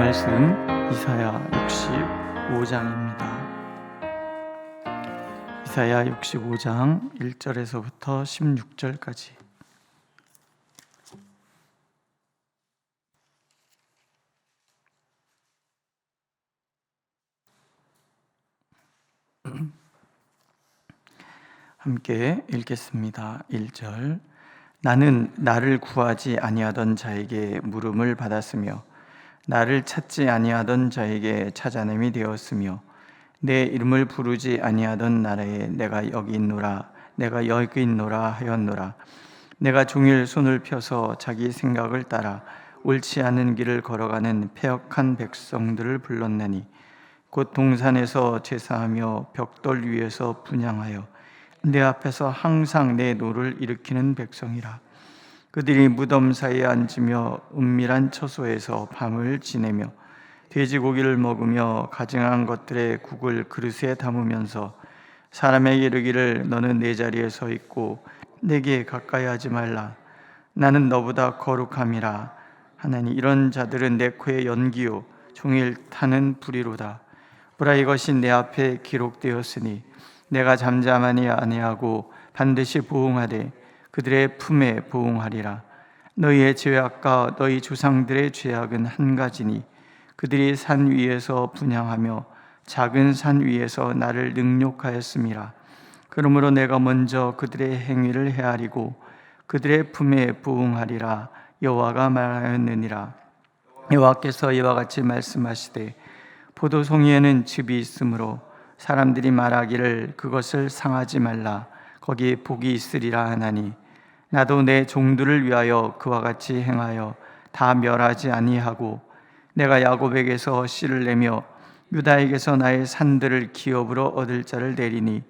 말씀 이사야 65장입니다. 이사야 65장 1절에서부터 16절까지. 함께 읽겠습니다. 1절. 나는 나를 구하지 아니하던 자에게 물음을 받았으며 나를 찾지 아니하던 자에게 찾아냄이 되었으며 내 이름을 부르지 아니하던 나라에 내가 여기 있노라 하였노라. 내가 종일 손을 펴서 자기 생각을 따라 옳지 않은 길을 걸어가는 패역한 백성들을 불렀나니 곧 동산에서 제사하며 벽돌 위에서 분향하여 내 앞에서 항상 내 노를 일으키는 백성이라. 그들이 무덤 사이에 앉으며 은밀한 처소에서 밤을 지내며 돼지고기를 먹으며 가증한 것들의 국을 그릇에 담으면서 사람에게 이르기를 너는 내 자리에 서 있고 내게 가까이 하지 말라. 나는 너보다 거룩함이라. 하나니 이런 자들은 내 코의 연기요 종일 타는 불이로다. 보라, 이것이 내 앞에 기록되었으니 내가 잠잠하니 아니하고 반드시 보응하되 그들의 품에 보응하리라. 너희의 죄악과 너희 조상들의 죄악은 한 가지니 그들이 산 위에서 분향하며 작은 산 위에서 나를 능욕하였음이라. 그러므로 내가 먼저 그들의 행위를 헤아리고 그들의 품에 보응하리라. 여호와가 말하였느니라. 여호와께서 이와 같이 말씀하시되 포도송이에는 즙이 있으므로 사람들이 말하기를 그것을 상하지 말라. 거기에 복이 있으리라 하나니 나도 내 종들을 위하여 그와 같이 행하여 다 멸하지 아니하고 내가 야곱에게서 씨를 내며 유다에게서 나의 산들을 기업으로 얻을 자를 내리니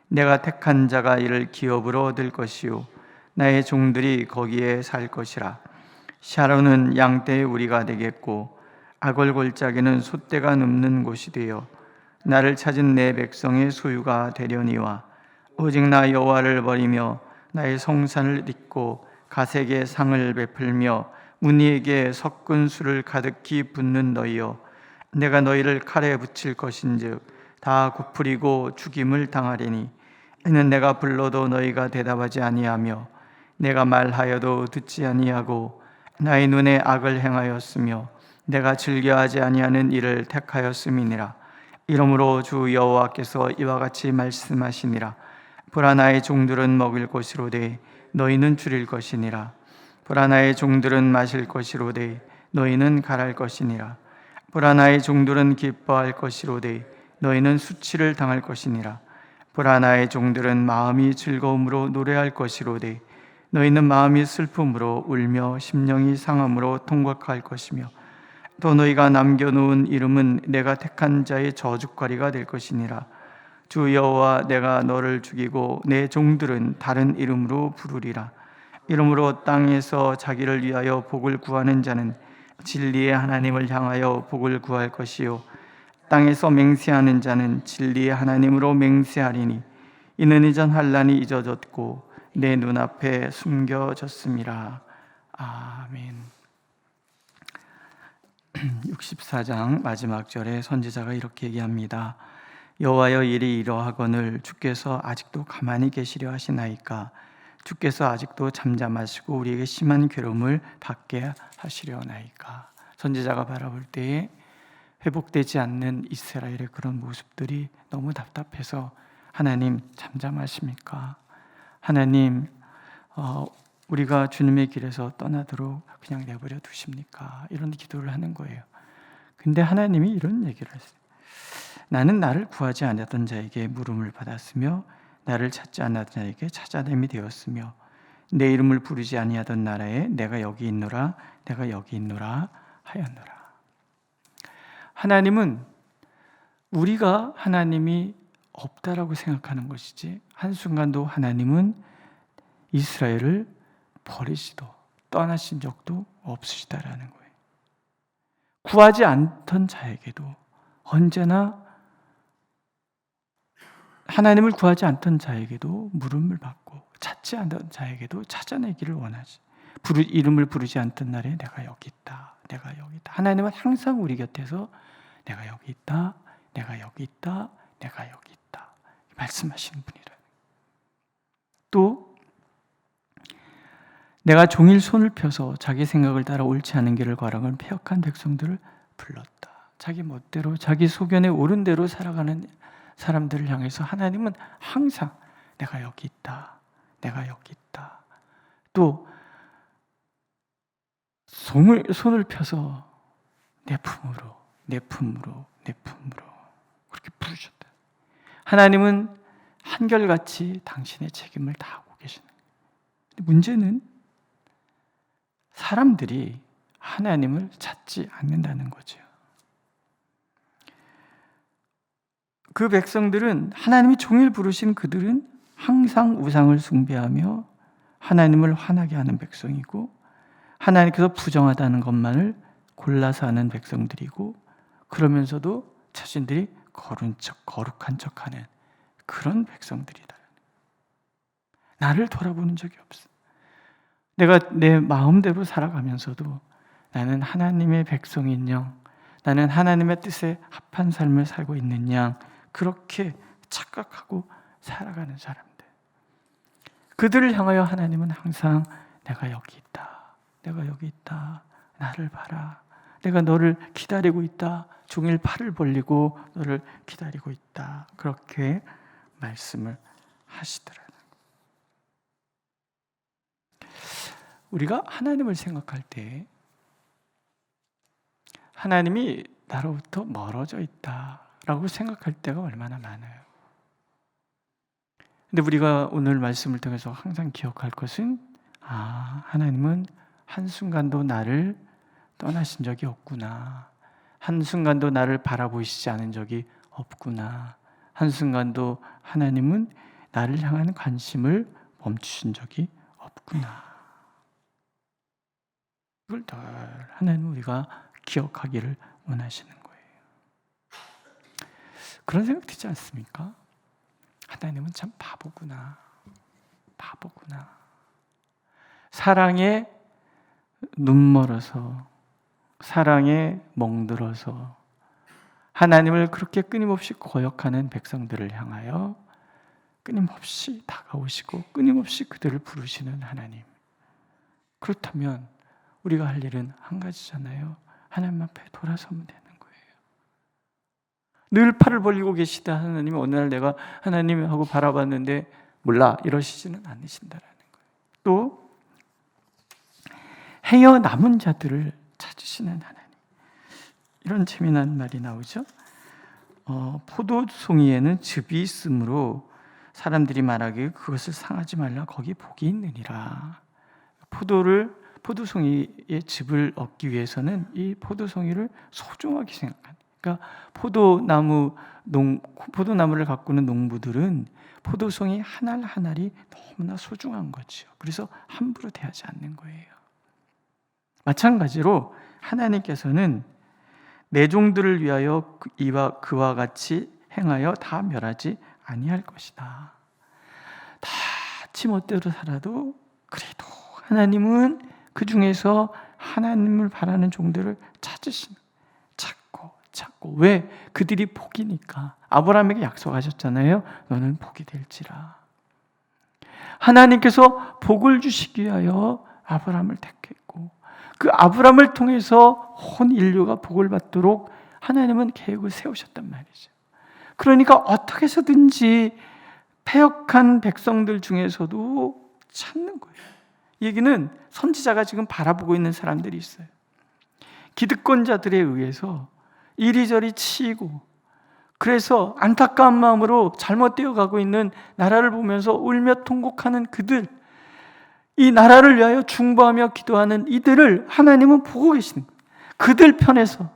내가 택한 자가 이를 기업으로 얻을 것이요 나의 종들이 거기에 살 것이라. 샤론은 양떼의 우리가 되겠고 아골골짜기는 솥대가 눕는 곳이 되어 나를 찾은 내 백성의 소유가 되려니와 오직 나 여호와를 버리며 나의 성산을 잊고 가색의 상을 베풀며 무늬에게 섞은 술을 가득히 붓는 너희여, 내가 너희를 칼에 붙일 것인즉 다 굽으리고 죽임을 당하리니 이는 내가 불러도 너희가 대답하지 아니하며 내가 말하여도 듣지 아니하고 나의 눈에 악을 행하였으며 내가 즐겨하지 아니하는 일을 택하였음이니라. 이러므로 주 여호와께서 이와 같이 말씀하시니라. 보라, 나의 종들은 먹을 것이로되 너희는 줄일 것이니라. 보라, 나의 종들은 마실 것이로되 너희는 갈할 것이니라. 보라, 나의 종들은 기뻐할 것이로되 너희는 수치를 당할 것이니라. 보라, 나의 종들은 마음이 즐거움으로 노래할 것이로되 너희는 마음이 슬픔으로 울며 심령이 상함으로 통곡할 것이며 또 너희가 남겨놓은 이름은 내가 택한 자의 저주거리가 될 것이니라. 주 여호와, 내가 너를 죽이고 내 종들은 다른 이름으로 부르리라. 이러므로 땅에서 자기를 위하여 복을 구하는 자는 진리의 하나님을 향하여 복을 구할 것이요 땅에서 맹세하는 자는 진리의 하나님으로 맹세하리니 이는 이전 환난이 잊어졌고 내 눈앞에 숨겨졌음이라. 아멘. 64장 마지막 절에 선지자가 이렇게 얘기합니다. 여호와여, 일이 이러하거늘 주께서 아직도 가만히 계시려 하시나이까? 주께서 아직도 잠잠하시고 우리에게 심한 괴로움을 받게 하시려나이까? 선지자가 바라볼 때에 회복되지 않는 이스라엘의 그런 모습들이 너무 답답해서 하나님 잠잠하십니까? 하나님 우리가 주님의 길에서 떠나도록 그냥 내버려 두십니까? 이런 기도를 하는 거예요. 근데 하나님이 이런 얘기를 했어요. 나는 나를 구하지 않았던 자에게 물음을 받았으며 나를 찾지 않았던 자에게 찾아냄이 되었으며 내 이름을 부르지 아니하던 나라에 내가 여기 있노라 하였노라. 하나님은 우리가 하나님이 없다라고 생각하는 것이지 한순간도 하나님은 이스라엘을 버리시도 떠나신 적도 없으시다라는 거예요. 구하지 않던 자에게도 언제나 하나님을 구하지 않던 자에게도 물음을 받고 찾지 않던 자에게도 찾아내기를 원하지. 이름을 부르지 않던 날에 내가 여기 있다. 내가 여기 있다. 하나님은 항상 우리 곁에서 내가 여기 있다, 내가 여기 있다, 내가 여기 있다 말씀하시는 분이라. 또 내가 종일 손을 펴서 자기 생각을 따라 옳지 않은 길을 걸어가는 패역한 백성들을 불렀다. 자기 멋대로 자기 소견에 옳은 대로 살아가는 사람들을 향해서 하나님은 항상 내가 여기 있다, 내가 여기 있다. 또 손을 펴서 내 품으로, 내 품으로, 내 품으로 그렇게 부르셨다. 하나님은 한결같이 당신의 책임을 다하고 계시는 거예요. 문제는 사람들이 하나님을 찾지 않는다는 거죠. 그 백성들은 하나님이 종일 부르신 그들은 항상 우상을 숭배하며 하나님을 화나게 하는 백성이고 하나님께서 부정하다는 것만을 골라서 하는 백성들이고 그러면서도 자신들이 거룩한 척하는 그런 백성들이다. 나를 돌아보는 적이 없어. 내가 내 마음대로 살아가면서도 나는 하나님의 백성인 양, 나는 하나님의 뜻에 합한 삶을 살고 있는 양, 그렇게 착각하고 살아가는 사람들. 그들을 향하여 하나님은 항상 내가 여기 있다, 내가 여기 있다, 나를 봐라, 내가 너를 기다리고 있다, 종일 팔을 벌리고 너를 기다리고 있다, 그렇게 말씀을 하시더라고요. 우리가 하나님을 생각할 때 하나님이 나로부터 멀어져 있다라고 생각할 때가 얼마나 많아요. 근데 우리가 오늘 말씀을 통해서 항상 기억할 것은 하나님은 한순간도 나를 떠나신 적이 없구나. 한순간도 나를 바라보시지 않은 적이 없구나. 한순간도 하나님은 나를 향한 관심을 멈추신 적이 없구나. 이걸 늘 하나님은 우리가 기억하기를 원하시는 거예요. 그런 생각 들지 않습니까? 하나님은 참 바보구나. 바보구나. 사랑에 눈멀어서, 사랑에 멍들어서 하나님을 그렇게 끊임없이 거역하는 백성들을 향하여 끊임없이 다가오시고 끊임없이 그들을 부르시는 하나님. 그렇다면 우리가 할 일은 한 가지잖아요. 하나님 앞에 돌아서면 되는 거예요. 늘 팔을 벌리고 계시다 하나님이 어느 날 내가 하나님하고 바라봤는데 몰라 이러시지는 않으신다라는 거예요. 또 헤어 남은 자들을 찾으시는 하나님. 이런 재미난 말이 나오죠. 포도송이에는 즙이 있으므로 사람들이 말하기에 그것을 상하지 말라, 거기 복이 있느니라. 포도송이의 즙을 얻기 위해서는 이 포도송이를 소중하게 생각하는. 그러니까 포도나무를 가꾸는 농부들은 포도송이 하나 하나이 너무나 소중한 거죠. 그래서 함부로 대하지 않는 거예요. 마찬가지로 하나님께서는 내 종들을 위하여 그와 같이 행하여 다 멸하지 아니할 것이다. 다 지멋대로 살아도 그래도 하나님은 그 중에서 하나님을 바라는 종들을 찾고 왜? 그들이 복이니까. 아브라함에게 약속하셨잖아요. 너는 복이 될지라. 하나님께서 복을 주시기 위하여 아브라함을 택했고 그 아브라함을 통해서 온 인류가 복을 받도록 하나님은 계획을 세우셨단 말이죠. 그러니까 어떻게 해서든지 패역한 백성들 중에서도 찾는 거예요. 이 얘기는 선지자가 지금 바라보고 있는 사람들이 있어요. 기득권자들에 의해서 이리저리 치이고 그래서 안타까운 마음으로 잘못되어 가고 있는 나라를 보면서 울며 통곡하는 그들, 이 나라를 위하여 중보하며 기도하는 이들을 하나님은 보고 계시는 거예요. 그들 편에서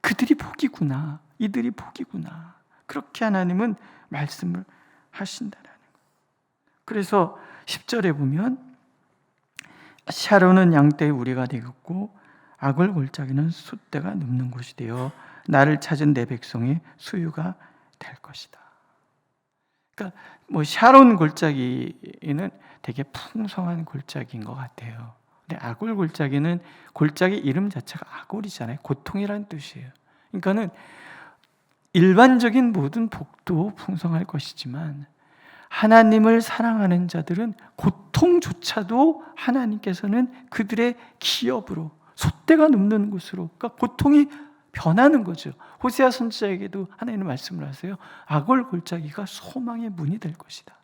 그들이 복이구나, 이들이 복이구나, 그렇게 하나님은 말씀을 하신다라는 거예요. 그래서 10절에 보면 샤론은 양떼의 우리가 되겠고 악을 골짜기는 숫대가 눕는 곳이 되어 나를 찾은 내 백성의 수유가 될 것이다. 그러니까 샤론 골짜기는 되게 풍성한 골짜기인 것 같아요. 근데 아골 골짜기는 골짜기 이름 자체가 아골이잖아요. 고통이라는 뜻이에요. 그러니까는 일반적인 모든 복도 풍성할 것이지만 하나님을 사랑하는 자들은 고통조차도 하나님께서는 그들의 기업으로 솥대가 눕는 곳으로, 그러니까 고통이 변하는 거죠. 호세아 선지자에게도 하나님은 말씀을 하세요. 아골 골짜기가 소망의 문이 될 것이다.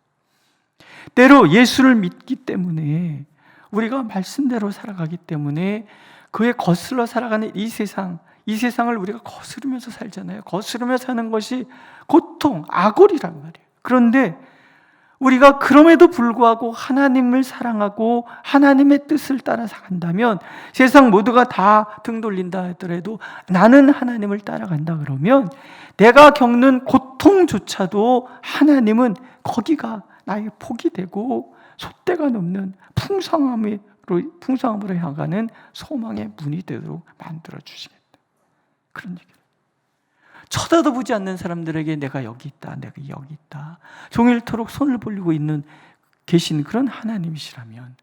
때로 예수를 믿기 때문에, 우리가 말씀대로 살아가기 때문에 그에 거슬러 살아가는 이 세상을 우리가 거스르면서 살잖아요. 거스르며 사는 것이 고통, 아골이란 말이에요. 그런데 우리가 그럼에도 불구하고 하나님을 사랑하고 하나님의 뜻을 따라 간다면, 세상 모두가 다 등 돌린다 하더라도 나는 하나님을 따라간다 그러면 내가 겪는 고통조차도 하나님은 거기가 나의 복이 되고 솥대가 넘는 풍성함으로 향하는 소망의 문이 되도록 만들어 주시겠다. 그런 얘기를. 쳐다도 보지 않는 사람들에게 내가 여기 있다, 내가 여기 있다, 종일토록 손을 벌리고 계신 그런 하나님이시라면,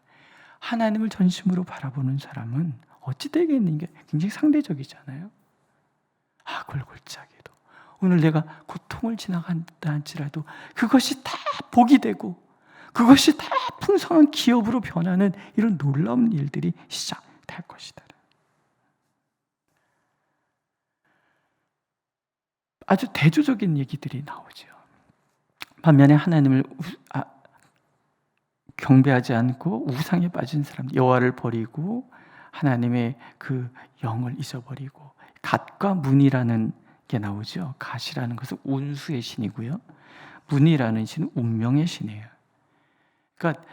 하나님을 전심으로 바라보는 사람은 어찌 되겠는 게 굉장히 상대적이잖아요. 아골 골짜기도 오늘 내가 고통을 지나간다 할지라도 그것이 다 복이 되고 그것이 다 풍성한 기업으로 변하는 이런 놀라운 일들이 시작될 것이다. 아주 대조적인 얘기들이 나오죠. 반면에 하나님을 경배하지 않고 우상에 빠진 사람, 여호와를 버리고 하나님의 그 영을 잊어버리고, 갓과 문이라는 게 나오죠. 갓이라는 것은 운수의 신이고요, 문이라는 신은 운명의 신이에요. 그러니까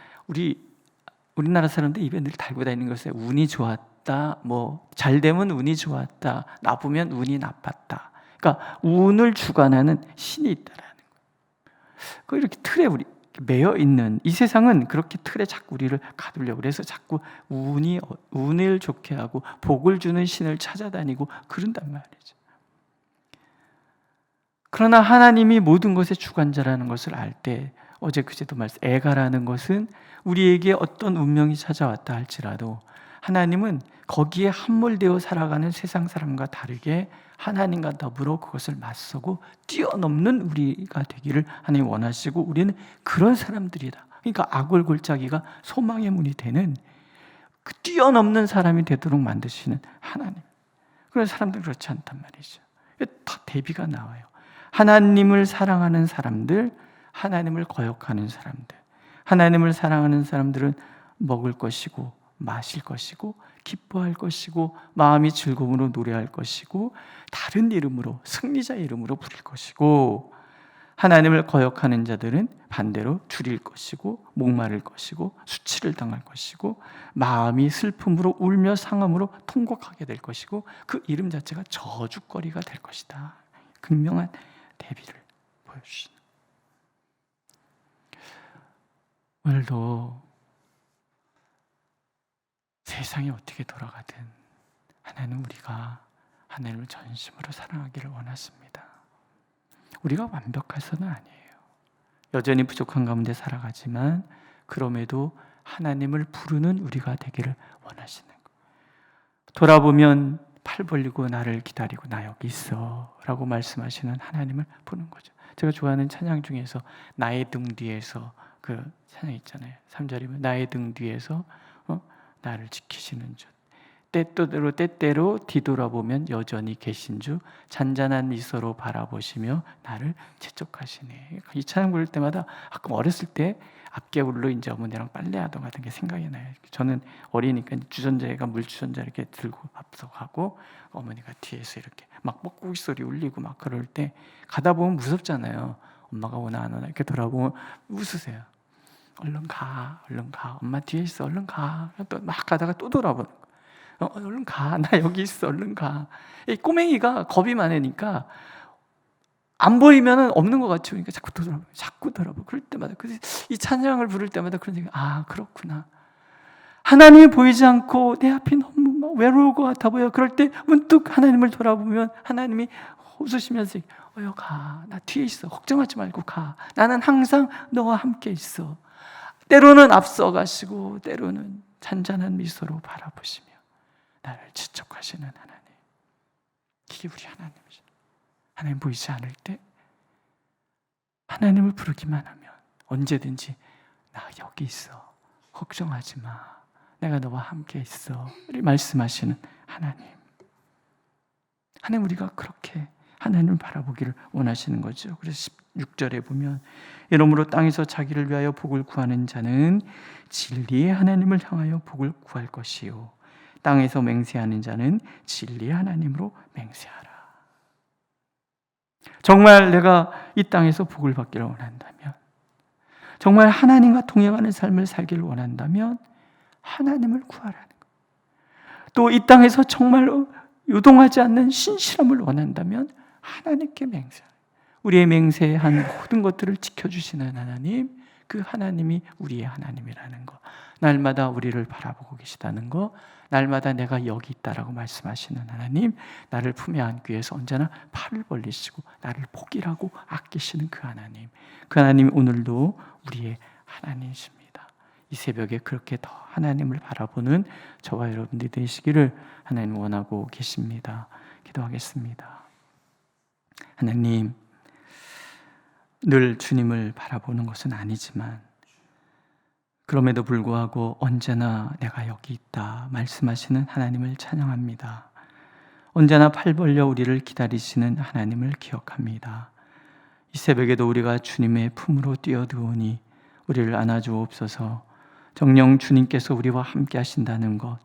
우리나라 사람들 입에 늘 달고 다니는 것에 운이 좋았다, 뭐 잘 되면 운이 좋았다, 나쁘면 운이 나빴다. 그러니까 운을 주관하는 신이 있다라는 거예요. 그 이렇게 틀에 우리 매여 있는 이 세상은 그렇게 틀에 자꾸 우리를 가두려고 그래서 자꾸 운을 좋게 하고 복을 주는 신을 찾아다니고 그런단 말이죠. 그러나 하나님이 모든 것의 주관자라는 것을 알 때, 어제 그제도 말씀, 애가라는 것은 우리에게 어떤 운명이 찾아왔다 할지라도 하나님은 거기에 함몰되어 살아가는 세상 사람과 다르게 하나님과 더불어 그것을 맞서고 뛰어넘는 우리가 되기를 하나님 원하시고, 우리는 그런 사람들이다. 그러니까 아골 골짜기가 소망의 문이 되는 그 뛰어넘는 사람이 되도록 만드시는 하나님. 그런 사람들은 그렇지 않단 말이죠. 다 대비가 나와요. 하나님을 사랑하는 사람들, 하나님을 거역하는 사람들. 하나님을 사랑하는 사람들은 먹을 것이고 마실 것이고 기뻐할 것이고 마음이 즐거움으로 노래할 것이고 다른 이름으로, 승리자 이름으로 부릴 것이고, 하나님을 거역하는 자들은 반대로 줄일 것이고 목마를 것이고 수치를 당할 것이고 마음이 슬픔으로 울며 상함으로 통곡하게 될 것이고 그 이름 자체가 저주거리가 될 것이다. 극명한 대비를 보여주시는. 오늘도 세상이 어떻게 돌아가든 하나님은 우리가 하나님을 전심으로 사랑하기를 원하십니다. 우리가 완벽해서는 아니에요. 여전히 부족한 가운데 살아가지만 그럼에도 하나님을 부르는 우리가 되기를 원하시는 것. 돌아보면 팔 벌리고 나를 기다리고 나 여기 있어 라고 말씀하시는 하나님을 보는 거죠. 제가 좋아하는 찬양 중에서 나의 등 뒤에서, 그 찬양 있잖아요. 3절이면 나의 등 뒤에서 나를 지키시는 주, 때때로 뒤돌아보면 여전히 계신 주, 잔잔한 미소로 바라보시며 나를 채촉하시네. 이 찬양 부를 때마다 가끔 어렸을 때 앞개울로 이제 어머니랑 빨래하던 같은 게 생각이 나요. 저는 어리니까 주전자가 물주전자 이렇게 들고 앞서가고 어머니가 뒤에서 이렇게 막 뻐꾸기 소리 울리고 막 그럴 때 가다 보면 무섭잖아요. 엄마가 오나 안 오나 이렇게 돌아보면 웃으세요. 얼른 가, 엄마 뒤에 있어, 얼른 가. 또 막 가다가 또 돌아보는 거. 얼른 가, 나 여기 있어, 얼른 가. 이 꼬맹이가 겁이 많으니까 안 보이면 없는 것 같이 보니까 자꾸 돌아보고 그럴 때마다, 이 찬양을 부를 때마다 그런 생각, 아 그렇구나. 하나님이 보이지 않고 내 앞이 너무 외로울 것 같아 보여. 그럴 때 문득 하나님을 돌아보면 하나님이 웃으시면서 가, 나 뒤에 있어, 걱정하지 말고 가. 나는 항상 너와 함께 있어. 때로는 앞서가시고 때로는 잔잔한 미소로 바라보시며 나를 지적하시는 하나님, 이게 우리 하나님이죠. 하나님 보이지 않을 때 하나님을 부르기만 하면 언제든지 나 여기 있어, 걱정하지 마, 내가 너와 함께 있어 말씀하시는 하나님. 하나님, 우리가 그렇게 하나님을 바라보기를 원하시는 거죠. 그래서 16절에 보면 이러므로 땅에서 자기를 위하여 복을 구하는 자는 진리의 하나님을 향하여 복을 구할 것이요 땅에서 맹세하는 자는 진리의 하나님으로 맹세하라. 정말 내가 이 땅에서 복을 받기를 원한다면, 정말 하나님과 동행하는 삶을 살기를 원한다면 하나님을 구하라는 것. 또 이 땅에서 정말로 요동하지 않는 신실함을 원한다면 하나님께 맹세하라. 우리의 맹세한 모든 것들을 지켜주시는 하나님, 그 하나님이 우리의 하나님이라는 것, 날마다 우리를 바라보고 계시다는 것, 날마다 내가 여기 있다라고 말씀하시는 하나님, 나를 품에 안기 위해서 언제나 팔을 벌리시고 나를 복이라고 아끼시는 그 하나님, 그 하나님이 오늘도 우리의 하나님이십니다. 이 새벽에 그렇게 더 하나님을 바라보는 저와 여러분들이 되시기를 하나님 원하고 계십니다. 기도하겠습니다. 하나님, 늘 주님을 바라보는 것은 아니지만 그럼에도 불구하고 언제나 내가 여기 있다 말씀하시는 하나님을 찬양합니다. 언제나 팔 벌려 우리를 기다리시는 하나님을 기억합니다. 이 새벽에도 우리가 주님의 품으로 뛰어들어오니 우리를 안아주옵소서. 정녕 주님께서 우리와 함께 하신다는 것,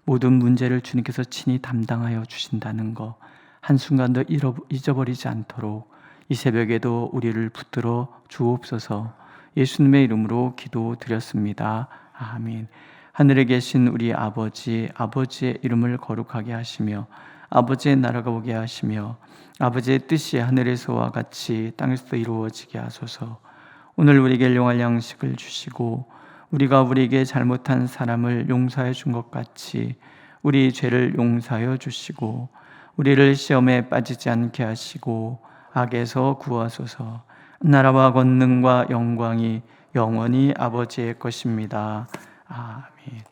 모든 문제를 주님께서 친히 담당하여 주신다는 것, 한순간도 잊어버리지 않도록 이 새벽에도 우리를 붙들어 주옵소서. 예수님의 이름으로 기도드렸습니다. 아멘. 하늘에 계신 우리 아버지, 아버지의 이름을 거룩하게 하시며 아버지의 나라가 오게 하시며 아버지의 뜻이 하늘에서와 같이 땅에서도 이루어지게 하소서. 오늘 우리에게 일용할 양식을 주시고 우리가 우리에게 잘못한 사람을 용서해 준 것 같이 우리 죄를 용서하여 주시고 우리를 시험에 빠지지 않게 하시고 악에서 구하소서. 나라와 권능과 영광이 영원히 아버지의 것입니다. 아멘.